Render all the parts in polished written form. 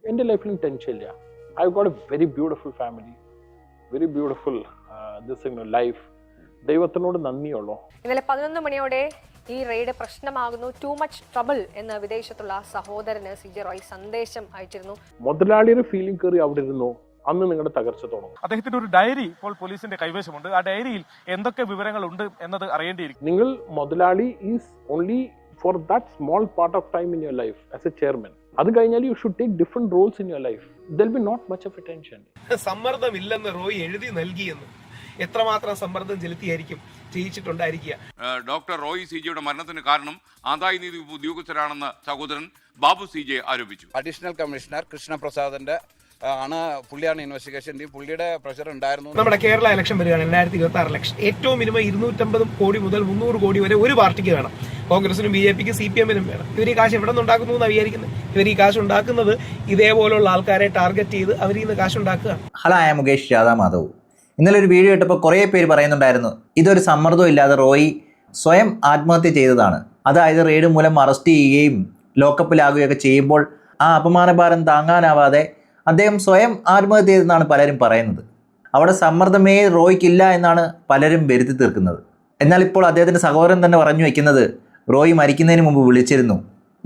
എൻ്റെ ലൈഫിലും ടെൻഷൻ ഇല്ല. I got a very beautiful family, very beautiful life. ദൈവത്തിനോട് നന്ദിയുള്ളൂ. ഇന്നലെ 11 മണിയോടെ ഈ റെയ്ഡ് പ്രശ്നമാകുന്നു, ടു മച്ച് ട്രബിൾ എന്ന് വിദേശത്തുള്ള സഹോദരന് CJ റോയ് സന്ദേശം അയച്ചിരുന്നു. മുതലാളിയുടെ ഫീലിംഗ് കയറി അവിടെ ഇരുന്നു, അന്ന് നിങ്ങളുടെ തകർച്ച തുടങ്ങും. അദ്ദേഹത്തിന്റെ ഒരു ഡയറി ഇപ്പോൾ പോലീസിന്റെ കൈവശമുണ്ട്. ആ ഡയറിയിൽ എന്തൊക്കെ വിവരങ്ങൾ ഉണ്ട് എന്നത് അറിയേണ്ടിയിരിക്കും. നിങ്ങൾ മുതലാളി is only for that small part of time in your life as a chairman. അത് കഴിഞ്ഞാൽ you should take different roles in your life. There be not much of a tension. സമ്മർദ്ദമില്ലെന്ന് റോയ് എഴുതി നൽകിയെന്ന് എത്രമാത്രം സമ്മർദ്ദം ചെലുത്തിയായിരിക്കും ചെയ്യിച്ചിട്ടുണ്ടായിരിക്കുക. ഡോക്ടർ റോയ് CJയുടെ മരണത്തിന് കാരണം ആദായനികുതി ഉദ്യോഗസ്ഥരാണെന്ന് സഹോദരൻ ബാബു CJ ആരോപിച്ചു. അഡീഷണൽ കമ്മീഷണർ കൃഷ്ണപ്രസാദിന്റെ പുള്ളിയാണ് ഇൻവെസ്റ്റിഗേഷൻ ടീം. പുള്ളിയുടെ പ്രഷർ ഉണ്ടായിരുന്നു. നമ്മുടെ കേരള ഇലക്ഷൻ വരികയാണ്, 2026 ഇലക്ഷൻ. ഏറ്റവും മിനിമം 250 കോടി മുതൽ 300 കോടി വരെ ഒരു പാർട്ടിക്ക് വേണം. കോൺഗ്രസിനും BJPക്ക് CPM-നും വേണം. ഇവർ ഈ കാശ് എവിടെ നിന്ന് ഉണ്ടാക്കുന്നു എന്നാണ് വിചാരിക്കുന്നത്? ഇവർ ഈ കാശ് ഉണ്ടാക്കുന്നത് ഇതേപോലുള്ള ആൾക്കാരെ ടാർഗറ്റ് ചെയ്ത് അവരിൽ നിന്ന് കാശ് ഉണ്ടാക്കുക. ഹലോ, ആയ മുകേഷ് മാധവ്. ഇന്നലെ ഒരു വീഡിയോ ഇട്ടപ്പോൾ കുറേ പേര് പറയുന്നുണ്ടായിരുന്നു ഇതൊരു സമ്മർദ്ദം ഇല്ലാതെ റോയ് സ്വയം ആത്മഹത്യ ചെയ്തതാണ്. അതായത് റെയ്ഡ് മൂലം അറസ്റ്റ് ചെയ്യുകയും ലോക്കപ്പിലാകുകയൊക്കെ ചെയ്യുമ്പോൾ ആ അപമാനഭാരം താങ്ങാനാവാതെ അദ്ദേഹം സ്വയം ആത്മഹത്യ ചെയ്തെന്നാണ് പലരും പറയുന്നത്. അവിടെ സമ്മർദ്ദമേ റോയ്ക്കില്ല എന്നാണ് പലരും വരുത്തി തീർക്കുന്നത്. എന്നാൽ ഇപ്പോൾ അദ്ദേഹത്തിൻ്റെ സഹോദരൻ തന്നെ പറഞ്ഞു വയ്ക്കുന്നത് റോയ് മരിക്കുന്നതിന് മുമ്പ് വിളിച്ചിരുന്നു,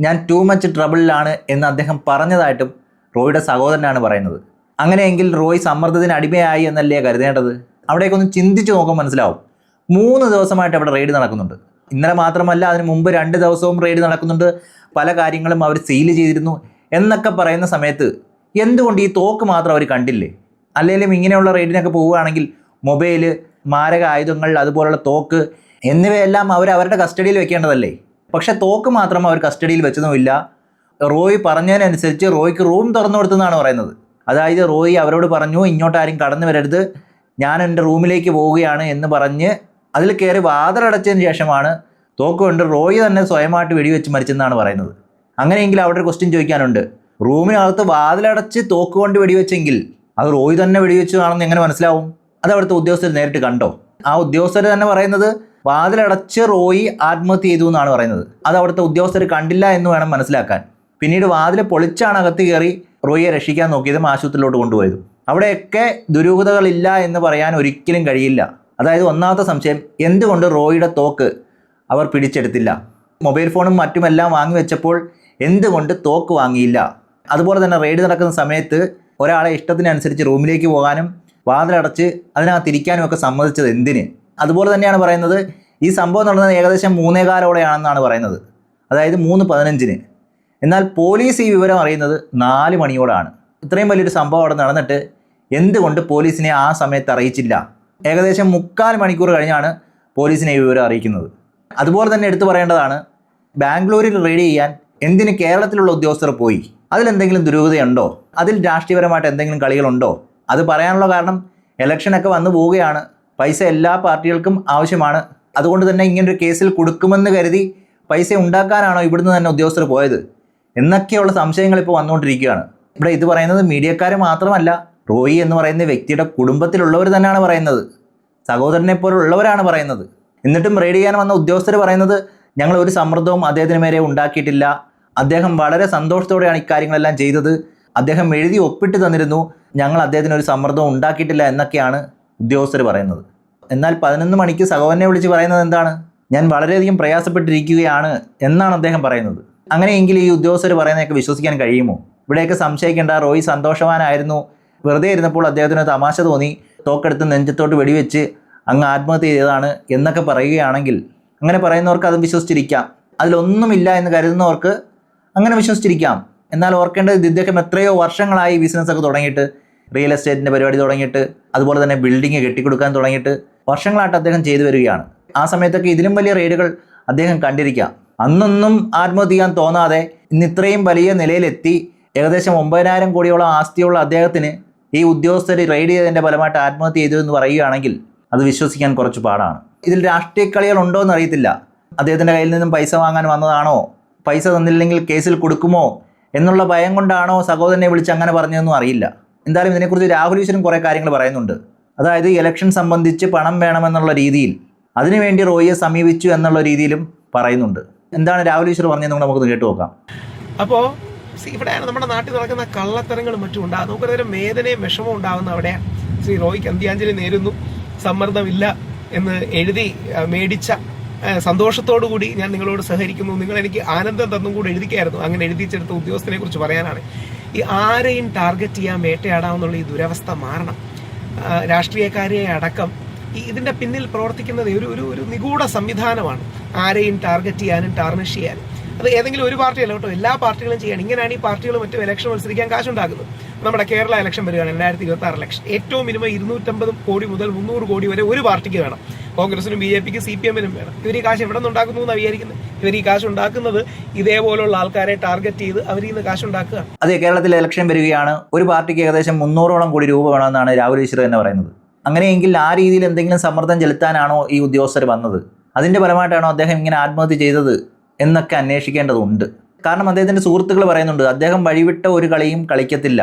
ഞാൻ ടു മച്ച് ട്രബിളിലാണ് എന്ന് അദ്ദേഹം പറഞ്ഞതായിട്ടും റോയിയുടെ സഹോദരനാണ് പറയുന്നത്. അങ്ങനെയെങ്കിൽ റോയ് സമ്മർദ്ദത്തിന് അടിമയായി എന്നല്ലേ കരുതേണ്ടത്? അവിടേക്കൊന്ന് ചിന്തിച്ച് നോക്കാൻ മനസ്സിലാവും. 3 ദിവസമായിട്ട് അവിടെ റെയ്ഡ് നടക്കുന്നുണ്ട്. ഇന്നലെ മാത്രമല്ല, അതിന് മുമ്പ് 2 ദിവസവും റെയ്ഡ് നടക്കുന്നുണ്ട്. പല കാര്യങ്ങളും അവർ സീൽ ചെയ്തിരുന്നു എന്നൊക്കെ പറയുന്ന സമയത്ത് എന്തുകൊണ്ട് ഈ തോക്ക് മാത്രം അവർ കണ്ടില്ലേ? അല്ലെങ്കിലും ഇങ്ങനെയുള്ള റെയ്ഡിനൊക്കെ പോവുകയാണെങ്കിൽ മൊബൈൽ, മാരക ആയുധങ്ങൾ, അതുപോലുള്ള തോക്ക് എന്നിവയെല്ലാം അവരുടെ കസ്റ്റഡിയിൽ വെക്കേണ്ടതല്ലേ? പക്ഷേ തോക്ക് മാത്രം അവർ കസ്റ്റഡിയിൽ വെച്ചതുമില്ല. റോയ് പറഞ്ഞതിനനുസരിച്ച് റോയ്ക്ക് റൂം തുറന്നു കൊടുത്തെന്നാണ് പറയുന്നത്. അതായത് റോയ് അവരോട് പറഞ്ഞു, ഇങ്ങോട്ടാരും കടന്നു വരരുത്, ഞാൻ എൻ്റെ റൂമിലേക്ക് പോവുകയാണ് എന്ന് പറഞ്ഞ് അതിൽ കയറി വാതിലടച്ചതിന് ശേഷമാണ് തോക്ക് കൊണ്ട് റോയ് തന്നെ സ്വയമായിട്ട് വെടിവെച്ച് മരിച്ചെന്നാണ് പറയുന്നത്. അങ്ങനെയെങ്കിൽ അവിടെ ഒരു ക്വസ്റ്റ്യൻ ചോദിക്കാനുണ്ട്. റൂമിനകത്ത് വാതിലടച്ച് തോക്ക് കൊണ്ട് വെടിവെച്ചെങ്കിൽ അത് റോയ് തന്നെ വെടിവെച്ചതാണെന്ന് എങ്ങനെ മനസ്സിലാവും? അത് അവിടുത്തെ ഉദ്യോഗസ്ഥർ നേരിട്ട് കണ്ടോ? ആ ഉദ്യോഗസ്ഥർ തന്നെ പറയുന്നത് വാതിലടച്ച് റോയ് ആത്മഹത്യ ചെയ്തു എന്നാണ് പറയുന്നത്. അത് അവിടുത്തെ ഉദ്യോഗസ്ഥർ കണ്ടില്ല എന്ന് വേണം മനസ്സിലാക്കാൻ. പിന്നീട് വാതിൽ പൊളിച്ചാണ് അകത്ത് കയറി റോയിയെ രക്ഷിക്കാൻ നോക്കിയതും ആശുപത്രിയിലോട്ട് കൊണ്ടുപോയതും. അവിടെയൊക്കെ ദുരൂഹതകളില്ല എന്ന് പറയാൻ ഒരിക്കലും കഴിയില്ല. അതായത് ഒന്നാമത്തെ സംശയം, എന്തുകൊണ്ട് റോയിയുടെ തോക്ക് അവർ പിടിച്ചെടുത്തില്ല? മൊബൈൽ ഫോണും മറ്റുമെല്ലാം വാങ്ങി വെച്ചപ്പോൾ എന്തുകൊണ്ട് തോക്ക് വാങ്ങിയില്ല? അതുപോലെ തന്നെ റെയ്ഡ് നടക്കുന്ന സമയത്ത് ഒരാളെ ഇഷ്ടത്തിനനുസരിച്ച് റൂമിലേക്ക് പോകാനും വാതിലടച്ച് അതിനകത്തിരിക്കാനും ഒക്കെ സമ്മതിച്ചത് എന്തിന്? അതുപോലെ തന്നെയാണ് പറയുന്നത് ഈ സംഭവം നടന്നത് ഏകദേശം 3:15ഓടെയാണെന്നാണ് പറയുന്നത്, അതായത് 3:15-ന്. എന്നാൽ പോലീസ് ഈ വിവരം അറിയുന്നത് 4 മണിയോടാണ്. ഇത്രയും വലിയൊരു സംഭവം അവിടെ നടന്നിട്ട് എന്തുകൊണ്ട് പോലീസിനെ ആ സമയത്ത് അറിയിച്ചില്ല? ഏകദേശം 3/4 മണിക്കൂർ കഴിഞ്ഞാണ് പോലീസിനെ ഈ വിവരം അറിയിക്കുന്നത്. അതുപോലെ തന്നെ എടുത്തു പറയേണ്ടതാണ്, ബാംഗ്ലൂരിൽ റെയ്ഡ് ചെയ്യാൻ എന്തിന് കേരളത്തിലുള്ള ഉദ്യോഗസ്ഥർ പോയി? അതിലെന്തെങ്കിലും ദുരൂഹതയുണ്ടോ? അതിൽ രാഷ്ട്രീയപരമായിട്ട് എന്തെങ്കിലും കളികളുണ്ടോ? അത് പറയാനുള്ള കാരണം ഇലക്ഷനൊക്കെ വന്നു പോവുകയാണ്, പൈസ എല്ലാ പാർട്ടികൾക്കും ആവശ്യമാണ്. അതുകൊണ്ട് തന്നെ ഇങ്ങനൊരു കേസിൽ കൊടുക്കുമെന്ന് കരുതി പൈസ ഉണ്ടാക്കാനാണോ ഇവിടുന്ന് തന്നെ ഉദ്യോഗസ്ഥർ പോയത് എന്നൊക്കെയുള്ള സംശയങ്ങൾ ഇപ്പോൾ വന്നുകൊണ്ടിരിക്കുകയാണ്. ഇവിടെ ഇത് പറയുന്നത് മീഡിയക്കാർ മാത്രമല്ല, റോയി എന്ന് പറയുന്ന വ്യക്തിയുടെ കുടുംബത്തിലുള്ളവർ തന്നെയാണ് പറയുന്നത്, സഹോദരനെ പോലുള്ളവരാണ് പറയുന്നത്. എന്നിട്ടും റെയ്ഡ് ചെയ്യാൻ വന്ന ഉദ്യോഗസ്ഥർ പറയുന്നത് ഞങ്ങൾ ഒരു സമ്മർദ്ദവും അദ്ദേഹത്തിന് മേലെ ഉണ്ടാക്കിയിട്ടില്ല, അദ്ദേഹം വളരെ സന്തോഷത്തോടെയാണ് ഇക്കാര്യങ്ങളെല്ലാം ചെയ്തത്, അദ്ദേഹം എഴുതി ഒപ്പിട്ട് തന്നിരുന്നു, ഞങ്ങൾ അദ്ദേഹത്തിന് ഒരു സമ്മർദ്ദവും ഉണ്ടാക്കിയിട്ടില്ല എന്നൊക്കെയാണ് ഉദ്യോഗസ്ഥർ പറയുന്നത്. എന്നാൽ 11 മണിക്ക് സഹോദരനെ വിളിച്ച് പറയുന്നത് എന്താണ്? ഞാൻ വളരെയധികം പ്രയാസപ്പെട്ടിരിക്കുകയാണ് എന്നാണ് അദ്ദേഹം പറയുന്നത്. അങ്ങനെയെങ്കിൽ ഈ ഉദ്യോഗസ്ഥർ പറയുന്നതൊക്കെ വിശ്വസിക്കാൻ കഴിയുമോ? ഇവിടെയൊക്കെ സംശയിക്കേണ്ട, റോയ് സന്തോഷവാനായിരുന്നു, വെറുതെ ഇരുന്നപ്പോൾ അദ്ദേഹത്തിന് തമാശ തോന്നി, തോക്കെടുത്ത് നെഞ്ചത്തോട്ട് വെടിവെച്ച് അങ്ങ് ആത്മഹത്യ ചെയ്തതാണ് എന്നൊക്കെ പറയുകയാണെങ്കിൽ അങ്ങനെ പറയുന്നവർക്ക് അത് വിശ്വസിച്ചിരിക്കാം. അതിലൊന്നുമില്ല എന്ന് കരുതുന്നവർക്ക് അങ്ങനെ വിശ്വസിച്ചിരിക്കാം. എന്നാൽ ഓർക്കേണ്ടത് ഇദ്ദേഹം എത്രയോ വർഷങ്ങളായി ബിസിനസ്സൊക്കെ തുടങ്ങിയിട്ട്, റിയൽ എസ്റ്റേറ്റിൻ്റെ പരിപാടി തുടങ്ങിയിട്ട്, അതുപോലെ തന്നെ ബിൽഡിങ് കെട്ടിക്കൊടുക്കാൻ തുടങ്ങിയിട്ട് വർഷങ്ങളായിട്ട് അദ്ദേഹം ചെയ്തു വരികയാണ്. ആ സമയത്തൊക്കെ ഇതിലും വലിയ റെയ്ഡുകൾ അദ്ദേഹം കണ്ടിരിക്കാം. അന്നൊന്നും ആത്മഹത്യ ചെയ്യാൻ തോന്നാതെ ഇന്ന് ഇത്രയും വലിയ നിലയിലെത്തി ഏകദേശം 9,000 കോടിയോളം ആസ്തിയുള്ള അദ്ദേഹത്തിന് ഈ ഉദ്യോഗസ്ഥർ റെയ്ഡ് ചെയ്തതിൻ്റെ ഫലമായിട്ട് ആത്മഹത്യ ചെയ്തു എന്ന് പറയുകയാണെങ്കിൽ അത് വിശ്വസിക്കാൻ കുറച്ച് പാടാണ്. ഇതിൽ രാഷ്ട്രീയ കളികളുണ്ടോ എന്ന് അറിയത്തില്ല. അദ്ദേഹത്തിൻ്റെ കയ്യിൽ നിന്നും പൈസ വാങ്ങാൻ വന്നതാണോ, പൈസ തന്നില്ലെങ്കിൽ കേസിൽ കൊടുക്കുമോ എന്നുള്ള ഭയം കൊണ്ടാണോ സഹോദരനെ വിളിച്ച് അങ്ങനെ പറഞ്ഞതെന്നും അറിയില്ല. എന്തായാലും ഇതിനെക്കുറിച്ച് രാഹുൽ ഈശ്വരൻ കുറേ കാര്യങ്ങൾ പറയുന്നുണ്ട്. അതായത് ഇലക്ഷൻ സംബന്ധിച്ച് പണം വേണമെന്നുള്ള രീതിയിൽ അതിനുവേണ്ടി റോയിയെ സമീപിച്ചു എന്നുള്ള രീതിയിലും പറയുന്നുണ്ട്. എന്താണ് രാഹുൽ ഈശ്വർ പറഞ്ഞത് നമുക്കൊന്ന് കേട്ടു നോക്കാം. അപ്പോൾ ഇവിടെയാണ് നമ്മുടെ നാട്ടിൽ നടക്കുന്ന കള്ളത്തരങ്ങളും മറ്റും ഉണ്ടാകും. നമുക്കൊരു വേദനയും വിഷമവും ഉണ്ടാകുന്ന അവിടെയാണ്. ശ്രീ റോയിക്ക് അന്ത്യാഞ്ജലി നേരുന്നു. സമ്മർദ്ദമില്ല എന്ന് എഴുതി മേടിച്ച സന്തോഷത്തോടു കൂടി ഞാൻ നിങ്ങളോട് സഹകരിക്കുന്നു. നിങ്ങൾ എനിക്ക് ആനന്ദം തന്നും കൂടെ എഴുതിക്കായിരുന്നു. അങ്ങനെ എഴുതിച്ചെടുത്ത ഉദ്യോഗസ്ഥനെ കുറിച്ച് പറയാനാണ്. ഈ ആരെയും ടാർഗറ്റ് ചെയ്യാൻ വേട്ടയാടാമെന്നുള്ള ഈ ദുരവസ്ഥ മാറണം. രാഷ്ട്രീയക്കാരെ അടക്കം ഇതിന്റെ പിന്നിൽ പ്രവർത്തിക്കുന്നത് ഒരു നിഗൂഢ സംവിധാനമാണ്. ആരെയും ടാർഗറ്റ് ചെയ്യാനും ടാർണിഷ് ചെയ്യാനും. അത് ഏതെങ്കിലും ഒരു പാർട്ടിയല്ല കേട്ടോ, എല്ലാ പാർട്ടികളും ചെയ്യണം. ഇങ്ങനെയാണ് ഈ പാർട്ടികൾ മറ്റും ഇലക്ഷൻ മത്സരിക്കാൻ കാശുണ്ടാക്കുന്നത്. നമ്മുടെ കേരള ഇലക്ഷൻ വരികയാണ് 2026 ഇലക്ഷൻ. ഏറ്റവും മിനിമം 250 കോടി മുതൽ 300 കോടി വരെ ഒരു പാർട്ടിക്ക് വേണം. കോൺഗ്രസിനും BJPക്കും CPM-നും വേണം. ഇവർ ഈ കാശ് എവിടെ നിന്നുണ്ടാക്കുന്നു എന്നാണ് വിചാരിക്കുന്നത്? ഇവർ ഈ കാശ് ഉണ്ടാക്കുന്നത് ഇതേപോലുള്ള ആൾക്കാരെ ടാർഗറ്റ് ചെയ്ത് അവരിൽ നിന്ന് കാശുണ്ടാക്കുക. അതെ, കേരളത്തിലെ ഇലക്ഷൻ വരികയാണ്. ഒരു പാർട്ടിക്ക് ഏകദേശം 300ഓളം കോടി രൂപ വേണമെന്നാണ് രാഹുൽ ഈശ്വർ തന്നെ പറയുന്നത്. അങ്ങനെയെങ്കിൽ ആ രീതിയിൽ എന്തെങ്കിലും സമ്മർദ്ദം ചെലുത്താനാണോ ഈ ഉദ്യോഗസ്ഥർ വന്നത്? അതിന്റെ ഫലമായിട്ടാണോ അദ്ദേഹം ഇങ്ങനെ ആത്മഹത്യ ചെയ്തത് എന്നൊക്കെ അന്വേഷിക്കേണ്ടതുണ്ട്. കാരണം അദ്ദേഹത്തിന്റെ സുഹൃത്തുക്കൾ പറയുന്നുണ്ട്, അദ്ദേഹം വഴിവിട്ട ഒരു കളിയും കളിക്കത്തില്ല,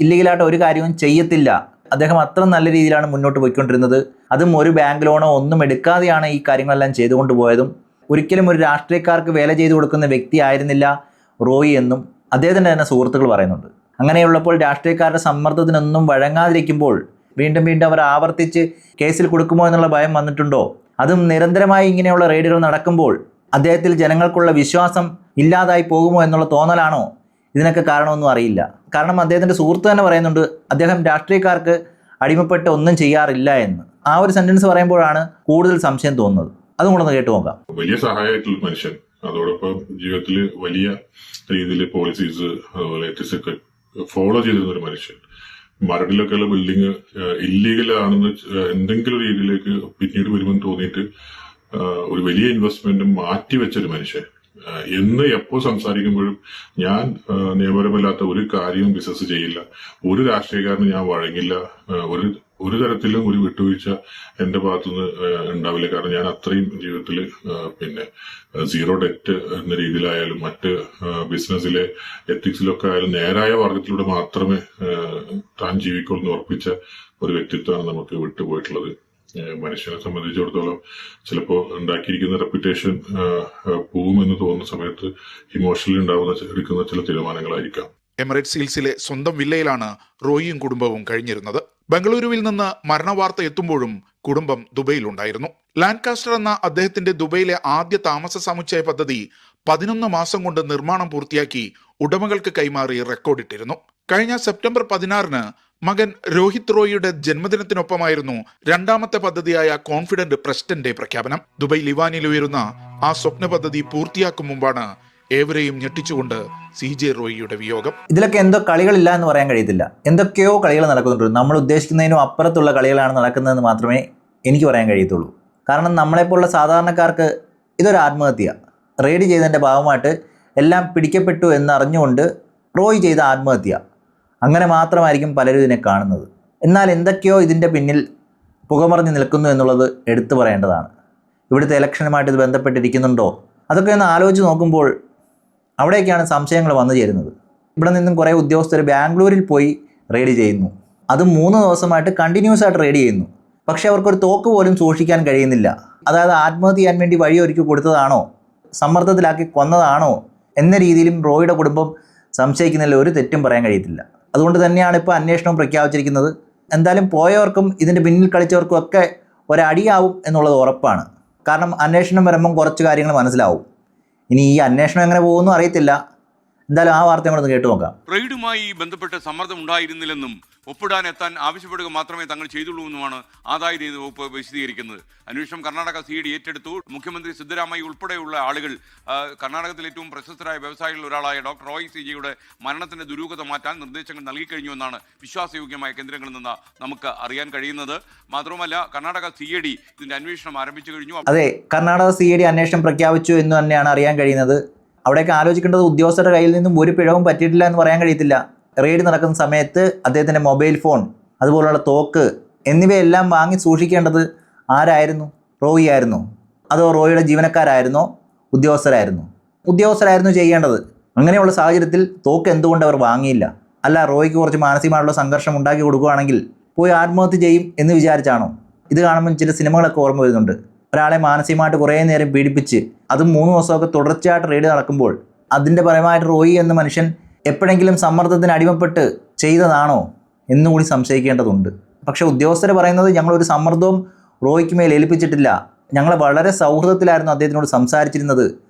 ഇല്ലീഗലായിട്ട് ഒരു കാര്യവും ചെയ്യത്തില്ല. അദ്ദേഹം അത്ര നല്ല രീതിയിലാണ് മുന്നോട്ട് പോയിക്കൊണ്ടിരുന്നത്. അതും ഒരു ബാങ്ക് ലോണോ ഒന്നും എടുക്കാതെയാണ് ഈ കാര്യങ്ങളെല്ലാം ചെയ്തുകൊണ്ട് പോയതും. ഒരിക്കലും ഒരു രാഷ്ട്രീയക്കാർക്ക് വേല ചെയ്തു കൊടുക്കുന്ന വ്യക്തി ആയിരുന്നില്ല റോയി എന്നും അദ്ദേഹത്തിൻ്റെ തന്നെ സുഹൃത്തുക്കൾ പറയുന്നുണ്ട്. അങ്ങനെയുള്ളപ്പോൾ രാഷ്ട്രീയക്കാരുടെ സമ്മർദ്ദത്തിനൊന്നും വഴങ്ങാതിരിക്കുമ്പോൾ വീണ്ടും വീണ്ടും അവർ ആവർത്തിച്ച് കേസിൽ കൊടുക്കുമോ എന്നുള്ള ഭയം വന്നിട്ടുണ്ടോ? അതും നിരന്തരമായി ഇങ്ങനെയുള്ള റെയ്ഡുകൾ നടക്കുമ്പോൾ അദ്ദേഹത്തിൽ ജനങ്ങൾക്കുള്ള വിശ്വാസം ഇല്ലാതായി പോകുമോ എന്നുള്ള തോന്നലാണോ ഇതിനൊക്കെ കാരണമൊന്നും അറിയില്ല. കാരണം അദ്ദേഹത്തിൻ്റെ സുഹൃത്ത് തന്നെ പറയുന്നുണ്ട്, അദ്ദേഹം രാഷ്ട്രീയക്കാർക്ക് അടിമപ്പെട്ട് ഒന്നും ചെയ്യാറില്ല എന്ന്. ആ ഒരു സെന്റൻസ് പറയുമ്പോഴാണ് കൂടുതൽ സംശയം തോന്നുന്നത്. അതും കൂടെ ഒന്ന് കേട്ടു നോക്കാം. വലിയ സഹായമായിട്ടുള്ള മനുഷ്യൻ, അതോടൊപ്പം ജീവിതത്തിൽ വലിയ രീതിയിൽ പോളിസീസ് അതുപോലെ എത്തിക്സ് ഒക്കെ ഫോളോ ചെയ്തിരുന്ന ഒരു മനുഷ്യൻ. മരടിലൊക്കെയുള്ള ബിൽഡിങ് ഇല്ലീഗൽ ആണെന്ന് എന്തെങ്കിലും രീതിയിലേക്ക് പിന്നീട് വരുമെന്ന് തോന്നിയിട്ട് ഒരു വലിയ ഇൻവെസ്റ്റ്മെന്റ് മാറ്റിവെച്ചൊരു മനുഷ്യൻ. എന്ന് എപ്പോൾ സംസാരിക്കുമ്പോഴും ഞാൻ നിയമപരമല്ലാത്ത ഒരു കാര്യവും ബിസിനസ് ചെയ്യില്ല, ഒരു രാഷ്ട്രീയക്കാരന് ഞാൻ വഴങ്ങില്ല, ഒരു തരത്തിലും ഒരു വിട്ടുവീഴ്ച എന്റെ ഭാഗത്തുനിന്ന് ഉണ്ടാവില്ല. കാരണം ഞാൻ അത്രയും ജീവിതത്തിൽ സീറോ ഡെറ്റ് എന്ന രീതിയിലായാലും മറ്റ് ബിസിനസ്സിലെ എത്തിക്സിലൊക്കെ ആയാലും നേരായ മാർഗത്തിലൂടെ മാത്രമേ താൻ ജീവിക്കുള്ളൂ എന്ന് ഉറപ്പിച്ച ഒരു വ്യക്തിത്വമാണ് നമുക്ക് വിട്ടുപോയിട്ടുള്ളത്. മനുഷ്യനെ സംബന്ധിച്ചിടത്തോളം ചിലപ്പോൾ ഉണ്ടാക്കിയിരിക്കുന്ന റെപ്യൂട്ടേഷൻ പോവുമെന്ന് തോന്നുന്ന സമയത്ത് ഇമോഷണലി എടുക്കുന്ന ചില തീരുമാനങ്ങളായിരിക്കാം. എമിറേറ്റ്സ് ഹിൽസിലെ സ്വന്തം വില്ലയിലാണ് റോയിയും കുടുംബവും കഴിഞ്ഞിരുന്നത്. ബംഗളൂരുവിൽ നിന്ന് മരണവാർത്ത എത്തുമ്പോഴും കുടുംബം ദുബൈയിലുണ്ടായിരുന്നു. ലാൻകാസ്റ്റർ എന്ന അദ്ദേഹത്തിന്റെ ദുബൈയിലെ ആദ്യ താമസ സമുച്ചയ പദ്ധതി 11 മാസം കൊണ്ട് നിർമ്മാണം പൂർത്തിയാക്കി ഉടമകൾക്ക് കൈമാറി റെക്കോർഡിട്ടിരുന്നു. കഴിഞ്ഞ സെപ്റ്റംബർ 16-ന് മകൻ രോഹിത് റോയിയുടെ ജന്മദിനത്തിനൊപ്പമായിരുന്നു രണ്ടാമത്തെ പദ്ധതിയായ കോൺഫിഡന്റ് പ്രസ്റ്റന്റ് ഡേ പ്രഖ്യാപനം. ദുബൈ ലിവാനിൽ ഉയരുന്ന ആ സ്വപ്ന പദ്ധതി പൂർത്തിയാക്കും മുമ്പാണ് ഏവരെയും ഞെട്ടിച്ചുകൊണ്ട് CJ റോയിയുടെ വിയോഗം. ഇതിലൊക്കെ എന്തോ കളികളില്ല എന്ന് പറയാൻ കഴിയത്തില്ല. എന്തൊക്കെയോ കളികൾ നടക്കുന്നുണ്ട്. നമ്മൾ ഉദ്ദേശിക്കുന്നതിനും അപ്പുറത്തുള്ള കളികളാണ് നടക്കുന്നതെന്ന് മാത്രമേ എനിക്ക് പറയാൻ കഴിയത്തുള്ളൂ. കാരണം നമ്മളെപ്പോലുള്ള സാധാരണക്കാർക്ക് ഇതൊരു ആത്മഹത്യ. റെയ്ഡ് ചെയ്തതിൻ്റെ ഭാഗമായിട്ട് എല്ലാം പിടിക്കപ്പെട്ടു എന്നറിഞ്ഞുകൊണ്ട് റോയി ചെയ്ത ആത്മഹത്യ, അങ്ങനെ മാത്രമായിരിക്കും പലരും ഇതിനെ കാണുന്നത്. എന്നാൽ എന്തൊക്കെയോ ഇതിൻ്റെ പിന്നിൽ പുകമറിഞ്ഞ് നിൽക്കുന്നു എന്നുള്ളത് എടുത്തു പറയേണ്ടതാണ്. ഇവിടുത്തെ ഇലക്ഷനുമായിട്ട് ഇത് ബന്ധപ്പെട്ടിരിക്കുന്നുണ്ടോ? അതൊക്കെ ഒന്ന് ആലോചിച്ച് നോക്കുമ്പോൾ അവിടേക്കാണ് സംശയങ്ങൾ വന്നു ചേരുന്നത്. ഇവിടെ നിന്നും കുറേ ഉദ്യോഗസ്ഥർ ബാംഗ്ലൂരിൽ പോയി റെയ്ഡ് ചെയ്യുന്നു. അതും 3 ദിവസമായിട്ട് കണ്ടിന്യൂസ് ആയിട്ട് റെയ്ഡ് ചെയ്യുന്നു. പക്ഷേ അവർക്കൊരു തോക്ക് പോലും സൂക്ഷിക്കാൻ കഴിയുന്നില്ല. അതായത് ആത്മഹത്യ ചെയ്യാൻ വേണ്ടി വഴിയൊരുക്കി കൊടുത്തതാണോ, സമ്മർദ്ദത്തിലാക്കി കൊന്നതാണോ എന്ന രീതിയിലും റോയിയുടെ കുടുംബം സംശയിക്കുന്നതിൽ ഒരു തെറ്റും പറയാൻ കഴിയത്തില്ല. അതുകൊണ്ട് തന്നെയാണ് ഇപ്പോൾ അന്വേഷണം പ്രഖ്യാപിച്ചിരിക്കുന്നത്. എന്തായാലും പോയവർക്കും ഇതിൻ്റെ പിന്നിൽ കളിച്ചവർക്കും ഒക്കെ ഒരടിയാവും എന്നുള്ളത് ഉറപ്പാണ്. കാരണം അന്വേഷണം വരുമ്പം കുറച്ച് കാര്യങ്ങൾ മനസ്സിലാവും. ഇനി ഈ അന്വേഷണം എങ്ങനെ പോകുമെന്നും അറിയത്തില്ല. എന്തായാലും ആ വാർത്ത നമ്മളൊന്ന് കേട്ടു നോക്കാം. റെയ്ഡുമായി ബന്ധപ്പെട്ട് സമ്മർദ്ദം ഉണ്ടായിരുന്നില്ലെന്നും ഒപ്പിടാൻ എത്താൻ ആവശ്യപ്പെടുക മാത്രമേ തങ്ങൾ ചെയ്തുള്ളൂ എന്നുമാണ് ആദായനികുതി വകുപ്പ് വിശദീകരിക്കുന്നത്. അന്വേഷണം കർണാടക CID ഏറ്റെടുത്തു. മുഖ്യമന്ത്രി സിദ്ധരാമയ്യ ഉൾപ്പെടെയുള്ള ആളുകൾ, കർണാടകത്തിലെ ഏറ്റവും പ്രശസ്തരായ വ്യവസായികളിൽ ഒരാളായ ഡോക്ടർ റോയ് CJയുടെ മരണത്തിന്റെ ദുരൂഹത മാറ്റാൻ നിർദ്ദേശങ്ങൾ നൽകിക്കഴിഞ്ഞുവെന്നാണ് വിശ്വാസയോഗ്യമായ കേന്ദ്രങ്ങളിൽ നിന്ന് നമുക്ക് അറിയാൻ കഴിയുന്നത്. മാത്രമല്ല കർണാടക CID ഇതിന്റെ അന്വേഷണം ആരംഭിച്ചു കഴിഞ്ഞു. അതെ, കർണാടക CID അന്വേഷണം പ്രഖ്യാപിച്ചു എന്ന് തന്നെയാണ് അറിയാൻ കഴിയുന്നത്. അവിടേക്ക് ആലോചിക്കേണ്ടത് ഉദ്യോഗസ്ഥരുടെ കയ്യിൽ നിന്നും ഒരു പിഴവും പറ്റിയിട്ടില്ല എന്ന് പറയാൻ കഴിയത്തില്ല. റെയ്ഡ് നടക്കുന്ന സമയത്ത് അദ്ദേഹത്തിൻ്റെ മൊബൈൽ ഫോൺ, അതുപോലുള്ള തോക്ക് എന്നിവയെല്ലാം വാങ്ങി സൂക്ഷിക്കേണ്ടത് ആരായിരുന്നു? റോയി ആയിരുന്നോ? അതോ റോയിയുടെ ജീവനക്കാരായിരുന്നോ? ഉദ്യോഗസ്ഥരായിരുന്നു ചെയ്യേണ്ടത്. അങ്ങനെയുള്ള സാഹചര്യത്തിൽ തോക്ക് എന്തുകൊണ്ട് അവർ വാങ്ങിയില്ല? അല്ല, റോയിക്ക് കുറച്ച് മാനസികമായിട്ടുള്ള സംഘർഷം ഉണ്ടാക്കി കൊടുക്കുകയാണെങ്കിൽ പോയി ആത്മഹത്യ ചെയ്യും എന്ന് വിചാരിച്ചാണോ? ഇത് കാണുമ്പോൾ ചില സിനിമകളൊക്കെ ഓർമ്മ വരുന്നുണ്ട്. ഒരാളെ മാനസികമായിട്ട് കുറേ നേരം പീഡിപ്പിച്ച് അതും 3 ദിവസമൊക്കെ തുടർച്ചയായിട്ട് റെയ്ഡ് നടക്കുമ്പോൾ അതിൻ്റെ പരമായിട്ട് റോയി എന്ന മനുഷ്യൻ എപ്പോഴെങ്കിലും സമ്മർദ്ദത്തിന് അടിമപ്പെട്ട് ചെയ്തതാണോ എന്നുകൂടി സംശയിക്കേണ്ടതുണ്ട്. പക്ഷേ ഉദ്യോഗസ്ഥർ പറയുന്നത് ഞങ്ങളൊരു സമ്മർദ്ദവും റോയ്ക്ക് മേൽ ഏൽപ്പിച്ചിട്ടില്ല, ഞങ്ങൾ വളരെ സൗഹൃദത്തിലായിരുന്നു അദ്ദേഹത്തിനോട് സംസാരിച്ചിരുന്നത്,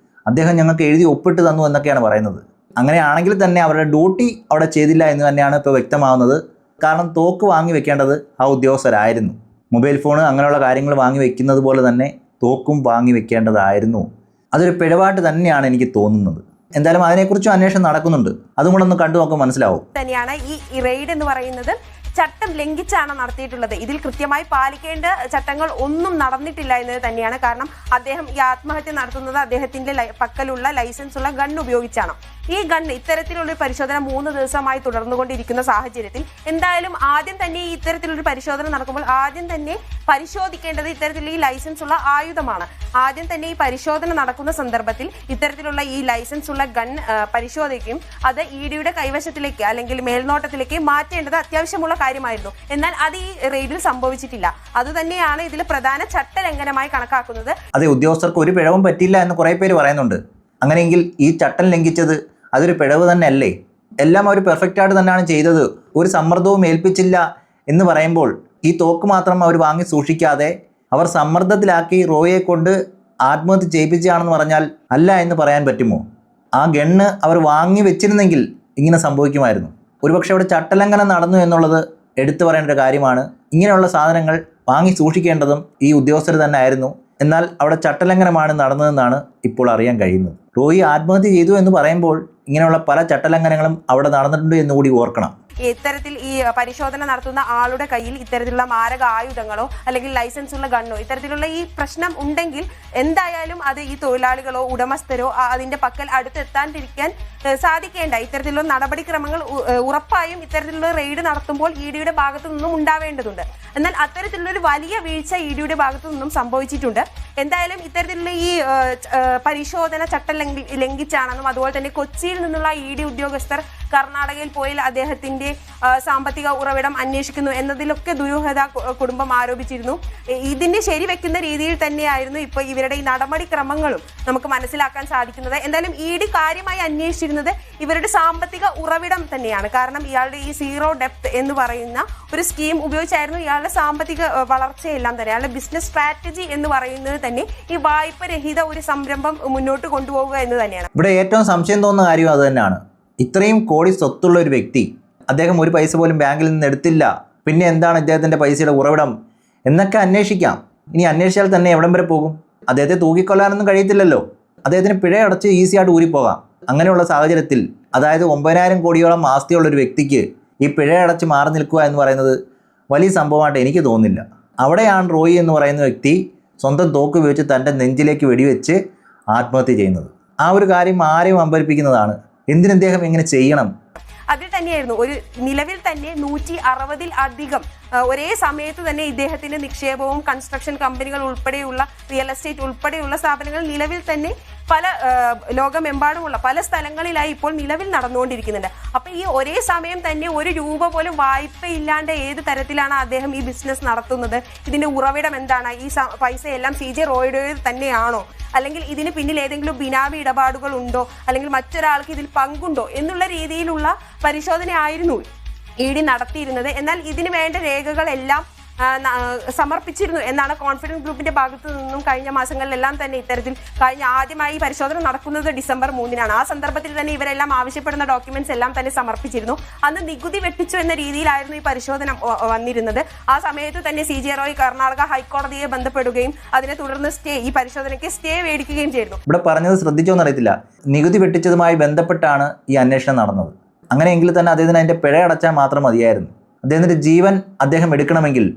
അദ്ദേഹം ഞങ്ങൾക്ക് എഴുതി ഒപ്പിട്ട് തന്നു എന്നൊക്കെയാണ് പറയുന്നത്. അങ്ങനെയാണെങ്കിൽ തന്നെ അവരുടെ ഡ്യൂട്ടി അവിടെ ചെയ്തില്ല എന്ന് തന്നെയാണ് ഇപ്പോൾ വ്യക്തമാവുന്നത്. കാരണം തോക്ക് വാങ്ങി വെക്കേണ്ടത് ആ ഉദ്യോഗസ്ഥരായിരുന്നു. മൊബൈൽ ഫോൺ അങ്ങനെയുള്ള കാര്യങ്ങൾ വാങ്ങി വെക്കുന്നത് പോലെ തന്നെ തോക്കും വാങ്ങി വെക്കേണ്ടതായിരുന്നു. അതൊരു പിഴവായിട്ട് തന്നെയാണ് എനിക്ക് തോന്നുന്നത്. എന്തായാലും അതിനെക്കുറിച്ചും അന്വേഷണം നടക്കുന്നുണ്ട്, അതും കൂടെ ഒന്ന് കണ്ടു നോക്കാൻ മനസ്സിലാവും. തന്നെയാണ് ഈ റെയ്ഡ് എന്ന് പറയുന്നത് ചട്ടം ലംഘിച്ചാണ് നടത്തിയിട്ടുള്ളത്. ഇതിൽ കൃത്യമായി പാലിക്കേണ്ട ചട്ടങ്ങൾ ഒന്നും നടന്നിട്ടില്ല എന്നത് തന്നെയാണ്. കാരണം അദ്ദേഹം ഈ ആത്മഹത്യ നടത്തുന്നത് അദ്ദേഹത്തിന്റെ പക്കലുള്ള ലൈസൻസ് ഉള്ള ഗൺ ഉപയോഗിച്ചാണ്. ഈ ഗൺ ഇത്തരത്തിലുള്ള പരിശോധന 3 ദിവസമായി തുടർന്നുകൊണ്ടിരിക്കുന്ന സാഹചര്യത്തിൽ എന്തായാലും ആദ്യം തന്നെ ഈ ഇത്തരത്തിലൊരു പരിശോധന നടക്കുമ്പോൾ ആദ്യം തന്നെ പരിശോധിക്കേണ്ടത് ഇത്തരത്തിലുള്ള ഈ ലൈസൻസ് ഉള്ള ആയുധമാണ്. ആദ്യം തന്നെ ഈ പരിശോധന നടക്കുന്ന സന്ദർഭത്തിൽ ഇത്തരത്തിലുള്ള ഈ ലൈസൻസ് ഉള്ള ഗൺ പരിശോധിക്കും. അത് ഇഡിയുടെ കൈവശത്തിലേക്ക് അല്ലെങ്കിൽ മേൽനോട്ടത്തിലേക്ക് മാറ്റേണ്ടത് അത്യാവശ്യമുള്ള കാര്യമായിരുന്നു. എന്നാൽ അത് ഈ റെയ്ഡിൽ സംഭവിച്ചിട്ടില്ല. അതുതന്നെയാണ് ഇതിൽ പ്രധാന ചട്ടലംഘനമായി കണക്കാക്കുന്നത്. അതെ, ഉദ്യോഗസ്ഥർക്ക് ഒരു പിഴവും പറ്റില്ല എന്ന് കുറേ പേര് പറയുന്നുണ്ട്. അങ്ങനെയെങ്കിൽ ഈ ചട്ടം ലംഘിച്ചത് അതൊരു പിഴവ് തന്നെ അല്ലേ? എല്ലാം അവർ പെർഫെക്റ്റായിട്ട് തന്നെയാണ് ചെയ്തത്, ഒരു സമ്മർദ്ദവും ഏൽപ്പിച്ചില്ല എന്ന് പറയുമ്പോൾ ഈ തോക്ക് മാത്രം അവർ വാങ്ങി സൂക്ഷിക്കാതെ അവർ സമ്മർദ്ദത്തിലാക്കി റോയെ കൊണ്ട് ആത്മഹത്യ ചെയ്യിപ്പിച്ചാണെന്ന് പറഞ്ഞാൽ അല്ല എന്ന് പറയാൻ പറ്റുമോ? ആ ഗണ്ണ് അവർ വാങ്ങി വെച്ചിരുന്നെങ്കിൽ ഇങ്ങനെ സംഭവിക്കുമായിരുന്നു. ഒരുപക്ഷെ അവിടെ ചട്ടലംഘനം നടന്നു എന്നുള്ളത് എടുത്തു പറയേണ്ട ഒരു കാര്യമാണ്. ഇങ്ങനെയുള്ള സാധനങ്ങൾ വാങ്ങി സൂക്ഷിക്കേണ്ടതും ഈ ഉദ്യോഗസ്ഥർ തന്നെ ആയിരുന്നു. എന്നാൽ അവിടെ ചട്ടലംഘനമാണ് നടന്നതെന്നാണ് ഇപ്പോൾ അറിയാൻ കഴിയുന്നത്. റോയി ആത്മഹത്യ ചെയ്തു എന്ന് പറയുമ്പോൾ ഇങ്ങനെയുള്ള പല ചട്ടലംഘനങ്ങളും അവിടെ നടന്നിട്ടുണ്ട് എന്നുകൂടി ഓർക്കണം. ഇത്തരത്തിൽ ഈ പരിശോധന നടത്തുന്ന ആളുടെ കയ്യിൽ ഇത്തരത്തിലുള്ള മാരക ആയുധങ്ങളോ അല്ലെങ്കിൽ ലൈസൻസ് ഉള്ള ഗണ്ണോ ഇത്തരത്തിലുള്ള ഈ പ്രശ്നം ഉണ്ടെങ്കിൽ എന്തായാലും അത് ഈ തൊഴിലാളികളോ ഉടമസ്ഥരോ അതിന്റെ പക്കൽ അടുത്തെത്താണ്ടിരിക്കാൻ സാധിക്കേണ്ട ഇത്തരത്തിലുള്ള നടപടിക്രമങ്ങൾ ഉറപ്പായും ഇത്തരത്തിലുള്ള റെയ്ഡ് നടത്തുമ്പോൾ ഇഡിയുടെ ഭാഗത്തു നിന്നും ഉണ്ടാവേണ്ടതുണ്ട്. എന്നാൽ അത്തരത്തിലുള്ള ഒരു വലിയ വീഴ്ച ഇഡിയുടെ ഭാഗത്തു നിന്നും സംഭവിച്ചിട്ടുണ്ട്. എന്തായാലും ഇത്തരത്തിലുള്ള ഈ പരിശോധന ചട്ടം ലംഘിച്ചാണെന്നും അതുപോലെ തന്നെ കൊച്ചിയിൽ നിന്നുള്ള ഇഡി ഉദ്യോഗസ്ഥർ കർണാടകയിൽ പോയി അദ്ദേഹത്തിന്റെ സാമ്പത്തിക ഉറവിടം അന്വേഷിക്കുന്നു എന്നതിലൊക്കെ ദുരൂഹത കുടുംബം ആരോപിച്ചിരുന്നു. ഇതിനെ ശരിവെക്കുന്ന രീതിയിൽ തന്നെയായിരുന്നു ഇപ്പോൾ ഇവരുടെ ഈ നടപടിക്രമങ്ങളും നമുക്ക് മനസ്സിലാക്കാൻ സാധിക്കുന്നത്. എന്തായാലും ഇഡി കാര്യമായി അന്വേഷിച്ചിരുന്നത് ഇവരുടെ സാമ്പത്തിക ഉറവിടം തന്നെയാണ്. കാരണം ഇയാളുടെ ഈ സീറോ ഡെപ്ത് എന്ന് പറയുന്ന ഒരു സ്കീം ഉപയോഗിച്ചായിരുന്നു ഇയാളുടെ സാമ്പത്തിക വളർച്ചയെല്ലാം തന്നെ. അയാളുടെ ബിസിനസ് സ്ട്രാറ്റജി എന്ന് പറയുന്നത് തന്നെ ഈ വായ്പ രഹിത ഒരു സംരംഭം മുന്നോട്ട് കൊണ്ടുപോകുക എന്ന് തന്നെയാണ്. ഇവിടെ ഏറ്റവും സംശയം തോന്നുന്ന കാര്യം അത് തന്നെയാണ്. ഇത്രയും കോടി സ്വത്തുള്ള ഒരു വ്യക്തി, അദ്ദേഹം ഒരു പൈസ പോലും ബാങ്കിൽ നിന്ന് എടുത്തില്ല, പിന്നെ എന്താണ് ഇദ്ദേഹത്തിൻ്റെ പൈസയുടെ ഉറവിടം എന്നൊക്കെ അന്വേഷിക്കാം. ഇനി അന്വേഷിച്ചാൽ തന്നെ എവിടം വരെ പോകും? അദ്ദേഹത്തെ തൂക്കിക്കൊല്ലാനൊന്നും കഴിയത്തില്ലല്ലോ. അദ്ദേഹത്തിന് പിഴ അടച്ച് ഈസിയായിട്ട് ഊരിപ്പോകാം. അങ്ങനെയുള്ള സാഹചര്യത്തിൽ അതായത് 9,000 കോടിയോളം ആസ്തിയുള്ള ഒരു വ്യക്തിക്ക് ഈ പിഴ അടച്ച് മാറി നിൽക്കുക എന്ന് പറയുന്നത് വലിയ സംഭവമായിട്ട് എനിക്ക് തോന്നുന്നില്ല. അവിടെയാണ് റോയി എന്ന് പറയുന്ന വ്യക്തി സ്വന്തം തോക്ക് ഉപയോഗിച്ച് തൻ്റെ നെഞ്ചിലേക്ക് വെടിവെച്ച് ആത്മഹത്യ ചെയ്യുന്നത്. ആ ഒരു കാര്യം ആരെയും അമ്പരിപ്പിക്കുന്നതാണ്. എന്തിനദ്ദേഹം ഇങ്ങനെ ചെയ്യണം? അതിൽ തന്നെയായിരുന്നു ഒരു നിലവിൽ തന്നെ 160-ൽ അധികം ഒരേ സമയത്ത് തന്നെ ഇദ്ദേഹത്തിന്റെ നിക്ഷേപവും കൺസ്ട്രക്ഷൻ കമ്പനികൾ ഉൾപ്പെടെയുള്ള റിയൽ എസ്റ്റേറ്റ് ഉൾപ്പെടെയുള്ള സ്ഥാപനങ്ങൾ നിലവിൽ തന്നെ പല ലോകമെമ്പാടുമുള്ള പല സ്ഥലങ്ങളിലായി ഇപ്പോൾ നിലവിൽ നടന്നുകൊണ്ടിരിക്കുന്നുണ്ട്. അപ്പൊ ഈ ഒരേ സമയം തന്നെ 1 രൂപ പോലും വായ്പ ഇല്ലാണ്ട് ഏത് തരത്തിലാണ് അദ്ദേഹം ഈ ബിസിനസ് നടത്തുന്നത്? ഇതിന്റെ ഉറവിടം എന്താണ്? ഈ പൈസ എല്ലാം CJ റോയുടെ തന്നെയാണോ? അല്ലെങ്കിൽ ഇതിന് പിന്നിൽ ഏതെങ്കിലും ബിനാമി ഇടപാടുകൾ ഉണ്ടോ? അല്ലെങ്കിൽ മറ്റൊരാൾക്ക് ഇതിൽ പങ്കുണ്ടോ എന്നുള്ള രീതിയിലുള്ള പരിശോധനയായിരുന്നു ഇഡി നടത്തിയിരുന്നത്. എന്നാൽ ഇതിന് വേണ്ട രേഖകളെല്ലാം സമർപ്പിച്ചിരുന്നു എന്നാണ് കോൺഫിഡൻസ് ഗ്രൂപ്പിന്റെ ഭാഗത്തു നിന്നും കഴിഞ്ഞ മാസങ്ങളിലെല്ലാം തന്നെ ഇത്തരത്തിൽ ആദ്യമായി പരിശോധന നടക്കുന്നത് ഡിസംബർ 3-നാണ്. ആ സന്ദർഭത്തിൽ തന്നെ ഇവരെല്ലാം ആവശ്യപ്പെടുന്ന ഡോക്യുമെന്റ്സ് എല്ലാം തന്നെ സമർപ്പിച്ചിരുന്നു. അന്ന് നികുതി വെട്ടിച്ചു എന്ന രീതിയിലായിരുന്നു ഈ പരിശോധന വന്നിരുന്നത്. ആ സമയത്ത് തന്നെ CJ റോയ് കർണാടക ഹൈക്കോടതിയെ ബന്ധപ്പെടുകയും അതിനെ തുടർന്ന് ഈ പരിശോധനയ്ക്ക് സ്റ്റേ മേടിക്കുകയും ചെയ്തു. ഇവിടെ പറഞ്ഞത് ശ്രദ്ധിച്ചോന്നറിയത്തില്ല. നികുതി വെട്ടിച്ചതുമായി ബന്ധപ്പെട്ടാണ് ഈ അന്വേഷണം നടന്നത്. അങ്ങനെയെങ്കിൽ തന്നെ അദ്ദേഹത്തിന് അതിൻ്റെ പിഴ അടച്ചാൽ മാത്രം മതിയായിരുന്നു. അദ്ദേഹത്തിൻ്റെ ജീവൻ അദ്ദേഹം എടുക്കണമെങ്കിൽ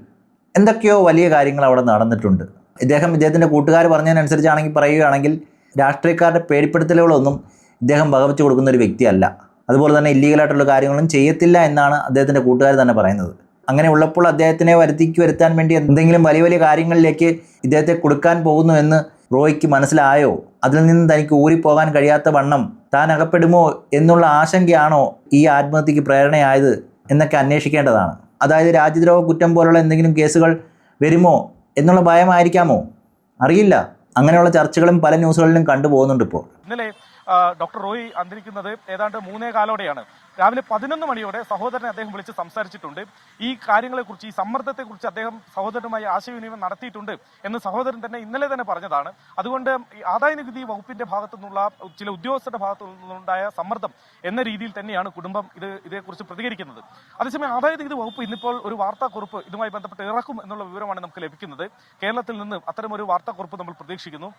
എന്തൊക്കെയോ വലിയ കാര്യങ്ങൾ അവിടെ നടന്നിട്ടുണ്ട്. ഇദ്ദേഹത്തിൻ്റെ കൂട്ടുകാർ പറഞ്ഞതിനനുസരിച്ചാണെങ്കിൽ പറയുകയാണെങ്കിൽ രാഷ്ട്രീയക്കാരുടെ പേടിപ്പെടുത്തലുകളൊന്നും ഇദ്ദേഹം വകവെച്ച് കൊടുക്കുന്ന ഒരു വ്യക്തിയല്ല. അതുപോലെ തന്നെ ഇല്ലീഗലായിട്ടുള്ള കാര്യങ്ങളും ചെയ്യത്തില്ല എന്നാണ് അദ്ദേഹത്തിൻ്റെ കൂട്ടുകാർ തന്നെ പറയുന്നത്. അങ്ങനെ ഉള്ളപ്പോൾ അദ്ദേഹത്തിനെ വരുത്താൻ വേണ്ടി എന്തെങ്കിലും വലിയ വലിയ കാര്യങ്ങളിലേക്ക് ഇദ്ദേഹത്തെ കൊടുക്കാൻ പോകുന്നു എന്ന് റോയ്ക്ക് മനസ്സിലായോ? അതിൽ നിന്ന് തനിക്ക് ഊരിപ്പോകാൻ കഴിയാത്ത വണ്ണം താൻ അകപ്പെടുമോ എന്നുള്ള ആശങ്കയാണോ ഈ ആത്മഹത്യക്ക് പ്രേരണയായത് എന്നൊക്കെ അന്വേഷിക്കേണ്ടതാണ്. അതായത് രാജ്യദ്രോഹ കുറ്റം പോലുള്ള എന്തെങ്കിലും കേസുകൾ വരുമോ എന്നുള്ള ഭയമായിരിക്കാമോ? അറിയില്ല. അങ്ങനെയുള്ള ചർച്ചകളും പല ന്യൂസുകളിലും കണ്ടുപോകുന്നുണ്ട് ഇപ്പോൾ. ഇന്നലെ ഡോക്ടർ റോയി അന്തരിക്കുന്നത് ഏതാണ്ട് 3:15 രാവിലെ 11 മണിയോടെ സഹോദരനെ അദ്ദേഹം വിളിച്ച് സംസാരിച്ചിട്ടുണ്ട്. ഈ കാര്യങ്ങളെക്കുറിച്ച്, ഈ സമ്മർദ്ദത്തെക്കുറിച്ച് അദ്ദേഹം സഹോദരനുമായി ആശയവിനിമയം നടത്തിയിട്ടുണ്ട് എന്ന് സഹോദരൻ തന്നെ ഇന്നലെ തന്നെ പറഞ്ഞതാണ്. അതുകൊണ്ട് ആദായനികുതി വകുപ്പിന്റെ ഭാഗത്തു നിന്നുള്ള ചില ഉദ്യോഗസ്ഥരുടെ ഭാഗത്തു നിന്നുണ്ടായ സമ്മർദ്ദം എന്ന രീതിയിൽ തന്നെയാണ് കുടുംബം ഇതേക്കുറിച്ച് പ്രതികരിക്കുന്നത്. അതേസമയം ആദായനികുതി വകുപ്പ് ഇന്നിപ്പോൾ ഒരു വാർത്താക്കുറിപ്പ് ഇതുമായി ബന്ധപ്പെട്ട് ഇറക്കും എന്നുള്ള വിവരമാണ് നമുക്ക് ലഭിക്കുന്നത്. കേരളത്തിൽ നിന്ന് അത്തരമൊരു വാർത്താക്കുറിപ്പ് നമ്മൾ പ്രതീക്ഷിക്കുന്നു.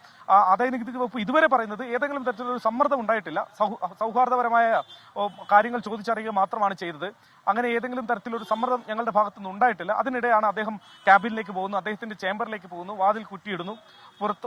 ആദായനികുതി വകുപ്പ് ഇതുവരെ പറയുന്നത് ഏതെങ്കിലും തരത്തിലൊരു സമ്മർദ്ദം ഉണ്ടായിട്ടില്ല, സൗഹാർദ്ദപരമായ കാര്യങ്ങൾ ചോദിച്ചറിയുക മാത്രമാണ് ചെയ്തത്. അങ്ങനെ ഏതെങ്കിലും തരത്തിലൊരു സമ്മർദ്ദം ഞങ്ങളുടെ ഭാഗത്തുനിന്ന് ഉണ്ടായിട്ടില്ല. അതിനിടെയാണ് അദ്ദേഹം ക്യാബിനിലേക്ക് പോകുന്നു, അദ്ദേഹത്തിന്റെ ചേംബറിലേക്ക് പോകുന്നു, വാതിൽ കുറ്റിയിടുന്നു,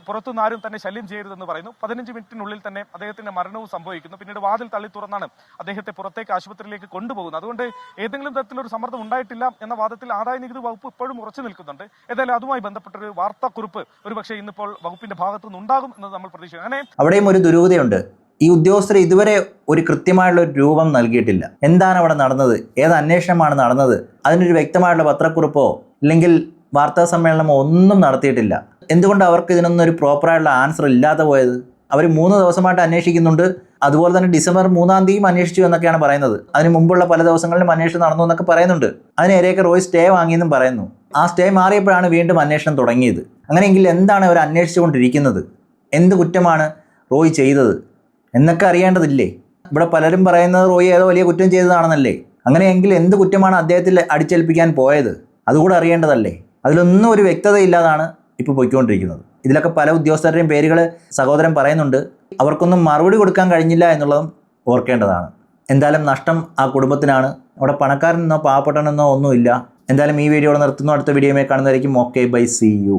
പുറത്തുനിന്ന് ആരും തന്നെ ശല്യം ചെയ്യരുതെന്ന് പറയുന്നു. 15 മിനിറ്റിനുള്ളിൽ തന്നെ അദ്ദേഹത്തിന്റെ മരണവും സംഭവിക്കുന്നു. പിന്നീട് വാതിൽ തള്ളി തുറന്നാണ് അദ്ദേഹത്തെ പുറത്തേക്ക് ആശുപത്രിയിലേക്ക് കൊണ്ടുപോകുന്നത്. അതുകൊണ്ട് ഏതെങ്കിലും തരത്തിലൊരു സമ്മർദ്ദം ഉണ്ടായിട്ടില്ല എന്ന വാദത്തിൽ ആദായനികുതി വകുപ്പ് ഇപ്പോഴും ഉറച്ചു നിൽക്കുന്നുണ്ട്. ഏതായാലും അതുമായി ബന്ധപ്പെട്ടൊരു വാർത്താക്കുറിപ്പ് ഒരുപക്ഷെ ഇന്നിപ്പോൾ വകുപ്പിന്റെ ഭാഗത്തുനിന്ന് ഉണ്ടാകും എന്ന് നമ്മൾ പ്രതീക്ഷിക്കുന്നു. അങ്ങനെ അവിടെയും ഒരു ദുരൂഹതയുണ്ട്. ഈ ഉദ്യോഗസ്ഥർ ഇതുവരെ ഒരു കൃത്യമായുള്ള ഒരു രൂപം നൽകിയിട്ടില്ല. എന്താണ് അവിടെ നടന്നത്, ഏത് അന്വേഷണമാണ് നടന്നത്, അതിനൊരു വ്യക്തമായുള്ള പത്രക്കുറിപ്പോ അല്ലെങ്കിൽ വാർത്താ സമ്മേളനമോ ഒന്നും നടത്തിയിട്ടില്ല. എന്തുകൊണ്ട് അവർക്ക് ഇതിനൊന്നും ഒരു പ്രോപ്പറായുള്ള ആൻസർ ഇല്ലാതെ പോയത്? അവർ 3 ദിവസമായിട്ട് അന്വേഷിക്കുന്നുണ്ട്. അതുപോലെ തന്നെ ഡിസംബർ 3-ാം തീയതി അന്വേഷിച്ചു എന്നൊക്കെയാണ് പറയുന്നത്. അതിന് മുമ്പുള്ള പല ദിവസങ്ങളിലും അന്വേഷണം നടന്നു എന്നൊക്കെ പറയുന്നുണ്ട്. അതിനേരെയൊക്കെ റോയ് സ്റ്റേ വാങ്ങിയെന്നും പറയുന്നു. ആ സ്റ്റേ മാറിയപ്പോഴാണ് വീണ്ടും അന്വേഷണം തുടങ്ങിയത്. അങ്ങനെയെങ്കിൽ എന്താണ് അവർ അന്വേഷിച്ചുകൊണ്ടിരിക്കുന്നത്? എന്ത് കുറ്റമാണ് റോയ് ചെയ്തത് എന്നൊക്കെ അറിയേണ്ടതില്ലേ? ഇവിടെ പലരും പറയുന്നത് റോയ് ഏതോ വലിയ കുറ്റം ചെയ്തതാണെന്നല്ലേ. അങ്ങനെയെങ്കിൽ എന്ത് കുറ്റമാണ് അദ്ദേഹത്തിൽ അടിച്ചേൽപ്പിക്കാൻ പോയത്? അതുകൂടെ അറിയേണ്ടതല്ലേ? അതിലൊന്നും ഒരു വ്യക്തതയില്ലാതാണ് ഇപ്പോൾ പോയിക്കൊണ്ടിരിക്കുന്നത്. ഇതിലൊക്കെ പല ഉദ്യോഗസ്ഥരുടെയും പേരുകൾ സഹോദരൻ പറയുന്നുണ്ട്. അവർക്കൊന്നും മറുപടി കൊടുക്കാൻ കഴിഞ്ഞില്ല എന്നുള്ളതും ഓർക്കേണ്ടതാണ്. എന്തായാലും നഷ്ടം ആ കുടുംബത്തിനാണ്. അവിടെ പണക്കാരനെന്നോ പാവപ്പെട്ടനെന്നോ ഒന്നുമില്ല. എന്തായാലും ഈ വീഡിയോ നിർത്തുന്നു. അടുത്ത വീഡിയോയിൽ കാണുന്നതായിരിക്കും. Okay, bye, see U.